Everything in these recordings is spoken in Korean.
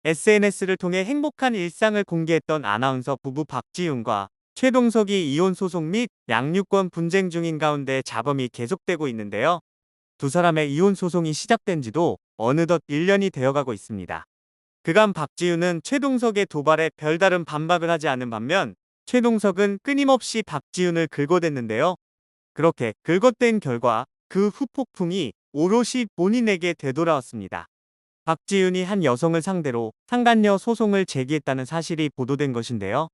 SNS를 통해 행복한 일상을 공개했던 아나운서 부부 박지윤과 최동석이 이혼 소송 및 양육권 분쟁 중인 가운데 잡음이 계속되고 있는데요. 두 사람의 이혼 소송이 시작된 지도 어느덧 1년이 되어가고 있습니다. 그간 박지윤은 최동석의 도발에 별다른 반박을 하지 않은 반면 최동석은 끊임없이 박지윤을 긁어댔는데요. 그렇게 긁어댄 결과 그 후폭풍이 오롯이 본인에게 되돌아왔습니다. 박지윤이 한 여성을 상대로 상간녀 소송을 제기했다는 사실이 보도된 것인데요.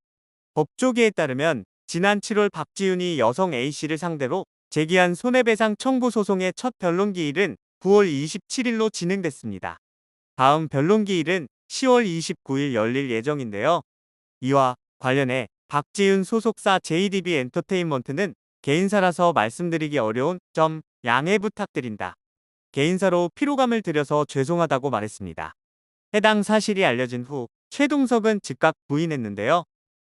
법조계에 따르면 지난 7월 박지윤이 여성 A씨를 상대로 제기한 손해배상 청구 소송의 첫 변론기일은 9월 27일로 진행됐습니다. 다음 변론기일은 10월 29일 열릴 예정인데요. 이와 관련해 박지윤 소속사 JDB 엔터테인먼트는 개인사라서 말씀드리기 어려운 점 양해 부탁드린다. 개인사로 피로감을 드려서 죄송하다고 말했습니다. 해당 사실이 알려진 후 최동석은 즉각 부인했는데요.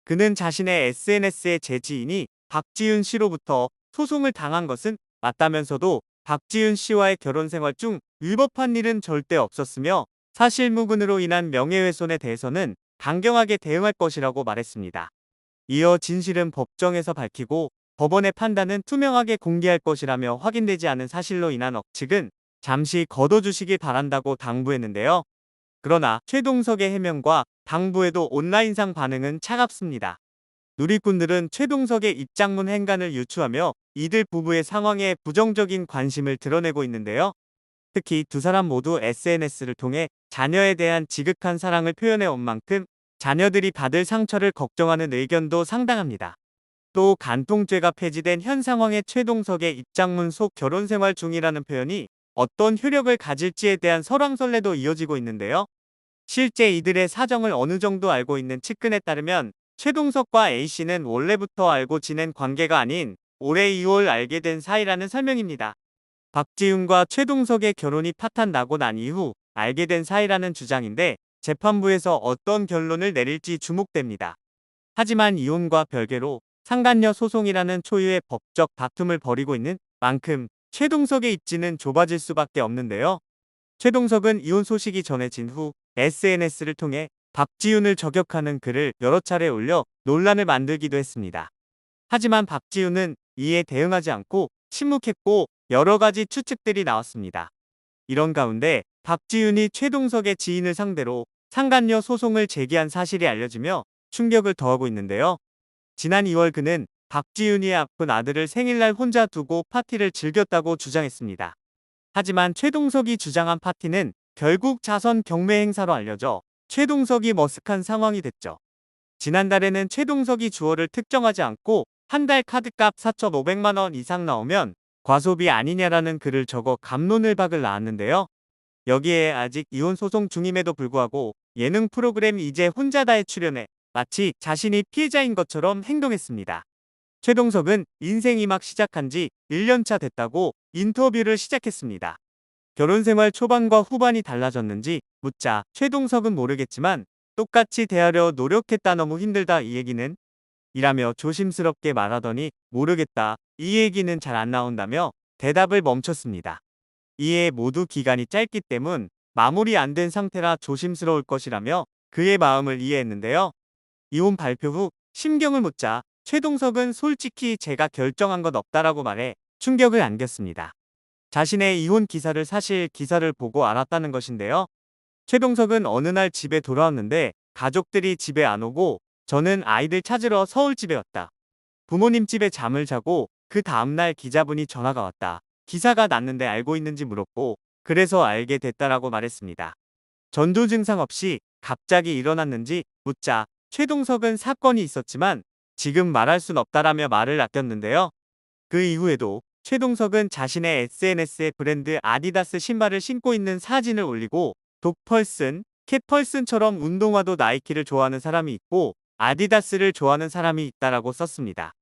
그는 자신의 SNS에 제 지인이 박지윤 씨로부터 소송을 당한 것은 맞다면서도 박지윤 씨와의 결혼 생활 중 위법한 일은 절대 없었으며 사실무근으로 인한 명예훼손에 대해서는 강경하게 대응할 것이라고 말했습니다. 이어 진실은 법정에서 밝히고 법원의 판단은 투명하게 공개할 것이라며 확인되지 않은 사실로 인한 억측은 잠시 거둬주시길 바란다고 당부했는데요. 그러나 최동석의 해명과 당부에도 온라인상 반응은 차갑습니다. 누리꾼들은 최동석의 입장문 행간을 유추하며 이들 부부의 상황에 부정적인 관심을 드러내고 있는데요. 특히 두 사람 모두 SNS를 통해 자녀에 대한 지극한 사랑을 표현해 온 만큼 자녀들이 받을 상처를 걱정하는 의견도 상당합니다. 또 간통죄가 폐지된 현 상황의 최동석의 입장문 속 결혼생활 중이라는 표현이 어떤 효력을 가질지에 대한 설왕설래도 이어지고 있는데요. 실제 이들의 사정을 어느 정도 알고 있는 측근에 따르면 최동석과 A씨는 원래부터 알고 지낸 관계가 아닌 올해 2월 알게 된 사이라는 설명입니다. 박지윤과 최동석의 결혼이 파탄 나고 난 이후 알게 된 사이라는 주장인데 재판부에서 어떤 결론을 내릴지 주목됩니다. 하지만 이혼과 별개로 상간녀 소송이라는 초유의 법적 다툼을 벌이고 있는 만큼 최동석의 입지는 좁아질 수밖에 없는데요. 최동석은 이혼 소식이 전해진 후 SNS를 통해 박지윤을 저격하는 글을 여러 차례 올려 논란을 만들기도 했습니다. 하지만 박지윤은 이에 대응하지 않고 침묵했고 여러 가지 추측들이 나왔습니다. 이런 가운데 박지윤이 최동석의 지인을 상대로 상간녀 소송을 제기한 사실이 알려지며 충격을 더하고 있는데요. 지난 2월 그는 박지윤이 아픈 아들을 생일날 혼자 두고 파티를 즐겼다고 주장했습니다. 하지만 최동석이 주장한 파티는 결국 자선 경매 행사로 알려져 최동석이 머쓱한 상황이 됐죠. 지난달에는 최동석이 주어를 특정하지 않고 한 달 카드값 4,500만 원 이상 나오면 과소비 아니냐라는 글을 적어 갑론을박을 낳았는데요. 여기에 아직 이혼 소송 중임에도 불구하고 예능 프로그램 이제 혼자다에 출연해 마치 자신이 피해자인 것처럼 행동했습니다. 최동석은 인생이 막 시작한 지 1년차 됐다고 인터뷰를 시작했습니다. 결혼생활 초반과 후반이 달라졌는지 묻자 최동석은 모르겠지만 똑같이 대하려 노력했다 너무 힘들다 이 얘기는 이라며 조심스럽게 말하더니 모르겠다 이 얘기는 잘 안 나온다며 대답을 멈췄습니다. 이에 모두 기간이 짧기 때문 마무리 안 된 상태라 조심스러울 것이라며 그의 마음을 이해했는데요. 이혼 발표 후 심경을 묻자 최동석은 솔직히 제가 결정한 건 없다라고 말해 충격을 안겼습니다. 자신의 이혼 기사를 사실 기사를 보고 알았다는 것인데요. 최동석은 어느 날 집에 돌아왔는데 가족들이 집에 안 오고 저는 아이들 찾으러 서울집에 왔다. 부모님 집에 잠을 자고 그 다음날 기자분이 전화가 왔다. 기사가 났는데 알고 있는지 물었고 그래서 알게 됐다라고 말했습니다. 전조 증상 없이 갑자기 일어났는지 묻자 최동석은 사건이 있었지만 지금 말할 순 없다라며 말을 아꼈는데요. 그 이후에도 최동석은 자신의 SNS에 브랜드 아디다스 신발을 신고 있는 사진을 올리고 독펄슨, 캣펄슨처럼 운동화도 나이키를 좋아하는 사람이 있고 아디다스를 좋아하는 사람이 있다라고 썼습니다.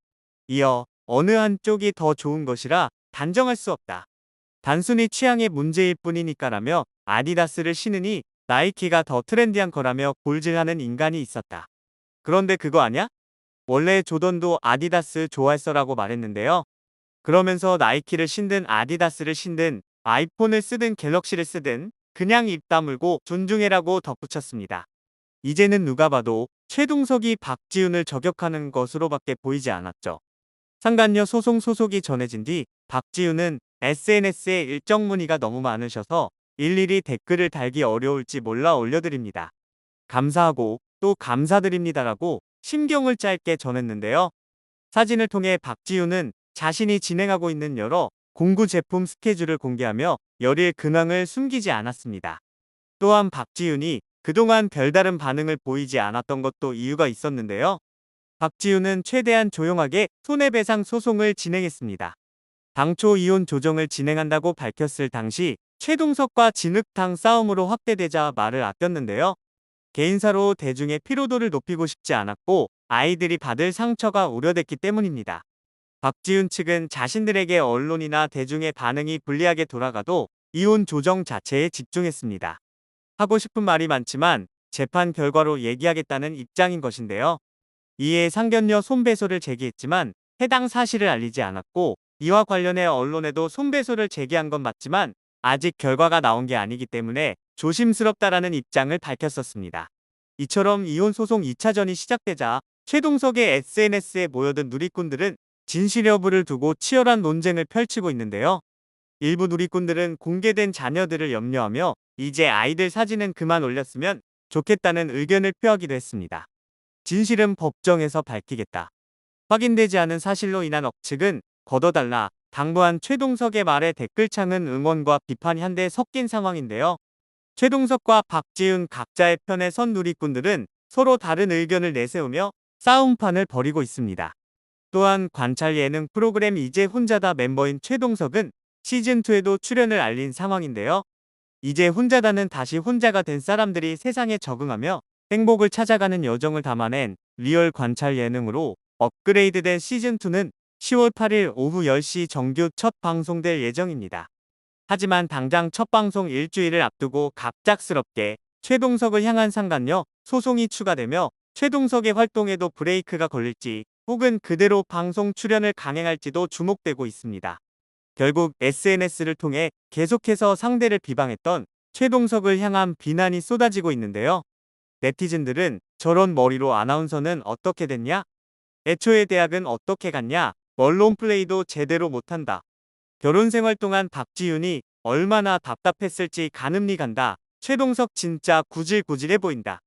이어 어느 한쪽이 더 좋은 것이라 단정할 수 없다. 단순히 취향의 문제일 뿐이니까라며 아디다스를 신으니 나이키가 더 트렌디한 거라며 골질하는 인간이 있었다. 그런데 그거 아냐? 원래 조던도 아디다스 좋아했어라고 말했는데요. 그러면서 나이키를 신든 아디다스를 신든 아이폰을 쓰든 갤럭시를 쓰든 그냥 입 다물고 존중해라고 덧붙였습니다. 이제는 누가 봐도 최동석이 박지훈을 저격하는 것으로밖에 보이지 않았죠. 상간녀 소송 소속이 전해진 뒤 박지훈은 SNS에 일정 문의가 너무 많으셔서 일일이 댓글을 달기 어려울지 몰라 올려드립니다. 감사하고 또 감사드립니다라고 심경을 짧게 전했는데요. 사진을 통해 박지훈은 자신이 진행하고 있는 여러 공구 제품 스케줄을 공개하며 열일 근황을 숨기지 않았습니다. 또한 박지훈이 그동안 별다른 반응을 보이지 않았던 것도 이유가 있었는데요. 박지훈은 최대한 조용하게 손해배상 소송을 진행했습니다. 당초 이혼 조정을 진행한다고 밝혔을 당시 최동석과 진흙탕 싸움으로 확대되자 말을 아꼈는데요. 개인사로 대중의 피로도를 높이고 싶지 않았고 아이들이 받을 상처가 우려됐기 때문입니다. 박지훈 측은 자신들에게 언론이나 대중의 반응이 불리하게 돌아가도 이혼 조정 자체에 집중했습니다. 하고 싶은 말이 많지만 재판 결과로 얘기하겠다는 입장인 것인데요. 이에 상견녀 손배소를 제기했지만 해당 사실을 알리지 않았고 이와 관련해 언론에도 손배소를 제기한 건 맞지만 아직 결과가 나온 게 아니기 때문에 조심스럽다라는 입장을 밝혔었습니다. 이처럼 이혼 소송 2차전이 시작되자 최동석의 SNS에 모여든 누리꾼들은 진실 여부를 두고 치열한 논쟁을 펼치고 있는데요. 일부 누리꾼들은 공개된 자녀들을 염려하며 이제 아이들 사진은 그만 올렸으면 좋겠다는 의견을 표하기도 했습니다. 진실은 법정에서 밝히겠다. 확인되지 않은 사실로 인한 억측은 걷어달라 당부한 최동석의 말에 댓글창은 응원과 비판이 한데 섞인 상황인데요. 최동석과 박지훈 각자의 편에 선 누리꾼들은 서로 다른 의견을 내세우며 싸움판을 벌이고 있습니다. 또한 관찰 예능 프로그램 이제 혼자다 멤버인 최동석은 시즌2에도 출연을 알린 상황인데요. 이제 혼자다는 다시 혼자가 된 사람들이 세상에 적응하며 행복을 찾아가는 여정을 담아낸 리얼 관찰 예능으로 업그레이드된 시즌2는 10월 8일 오후 10시 정규 첫 방송될 예정입니다. 하지만 당장 첫 방송 일주일을 앞두고 갑작스럽게 최동석을 향한 상간녀 소송이 추가되며 최동석의 활동에도 브레이크가 걸릴지 혹은 그대로 방송 출연을 강행할지도 주목되고 있습니다. 결국 SNS를 통해 계속해서 상대를 비방했던 최동석을 향한 비난이 쏟아지고 있는데요. 네티즌들은 저런 머리로 아나운서는 어떻게 됐냐? 애초에 대학은 어떻게 갔냐? 언론 플레이도 제대로 못한다. 결혼 생활 동안 박지훈이 얼마나 답답했을지 가늠이 간다. 최동석 진짜 구질구질해 보인다.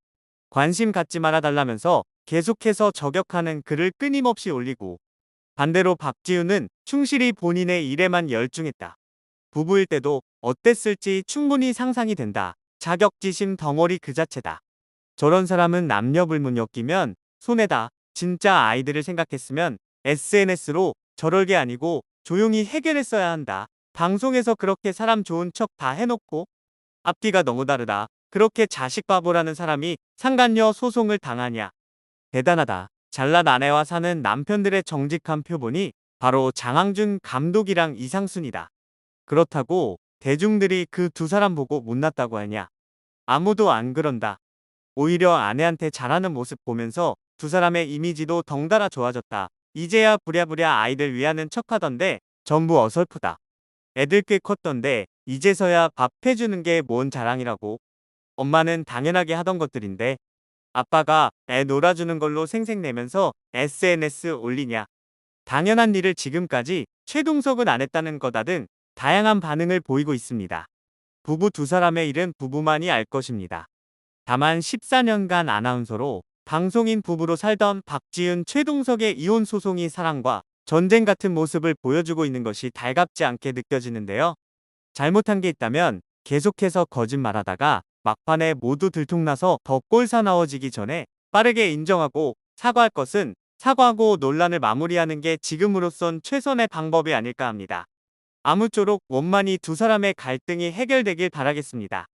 관심 갖지 말아달라면서 계속해서 저격하는 글을 끊임없이 올리고 반대로 박지훈은 충실히 본인의 일에만 열중했다. 부부일 때도 어땠을지 충분히 상상이 된다. 자격지심 덩어리 그 자체다. 저런 사람은 남녀불문 엮이면 손해다. 진짜 아이들을 생각했으면 SNS로 저럴 게 아니고 조용히 해결했어야 한다. 방송에서 그렇게 사람 좋은 척 다 해놓고 앞뒤가 너무 다르다. 그렇게 자식 바보라는 사람이 상간녀 소송을 당하냐. 대단하다. 잘난 아내와 사는 남편들의 정직한 표본이 바로 장항준 감독이랑 이상순이다. 그렇다고 대중들이 그 두 사람 보고 못났다고 하냐. 아무도 안 그런다. 오히려 아내한테 잘하는 모습 보면서 두 사람의 이미지도 덩달아 좋아졌다. 이제야 부랴부랴 아이들 위하는 척하던데 전부 어설프다. 애들 꽤 컸던데 이제서야 밥 해주는 게 뭔 자랑이라고. 엄마는 당연하게 하던 것들인데 아빠가 애 놀아주는 걸로 생색내면서 SNS 올리냐. 당연한 일을 지금까지 최동석은 안 했다는 거다 등 다양한 반응을 보이고 있습니다. 부부 두 사람의 일은 부부만이 알 것입니다. 다만 14년간 아나운서로 방송인 부부로 살던 박지훈 최동석의 이혼 소송이 사랑과 전쟁 같은 모습을 보여주고 있는 것이 달갑지 않게 느껴지는데요. 잘못한 게 있다면 계속해서 거짓말하다가 막판에 모두 들통나서 더 꼴사나워지기 전에 빠르게 인정하고 사과할 것은 사과하고 논란을 마무리하는 게 지금으로선 최선의 방법이 아닐까 합니다. 아무쪼록 원만히 두 사람의 갈등이 해결되길 바라겠습니다.